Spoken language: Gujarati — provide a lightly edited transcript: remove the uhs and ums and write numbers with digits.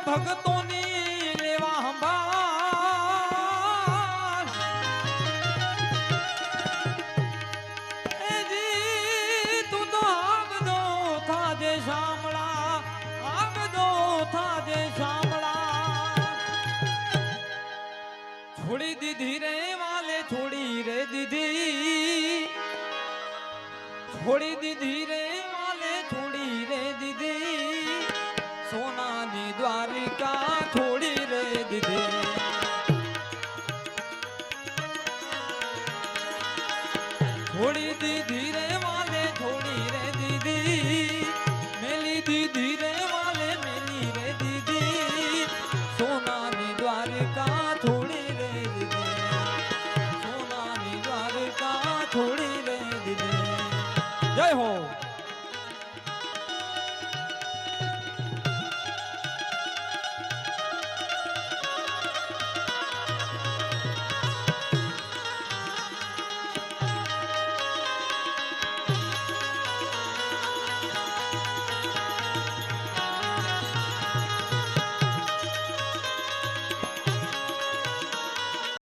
ભગતોની લેવા સંભાળ એજી તું તો આગદો થાજે શામળા આગદો થાજે શામળા છોડી દીધી રે વાલે છોડી રે દીધી છોડી દીધી રે વાલે છોડી રે દીધી સોનાની દ્વારિકા છોડી રે દીધી છોડી દીધી રે વાલે છોડી રે દીધી મેલી દીધી રે વાલે મેલી રે દીધી સોનાની દ્વારિકા છોડી રે દીધી સોનાની દ્વારિકા છોડી રે દીધી જય હો।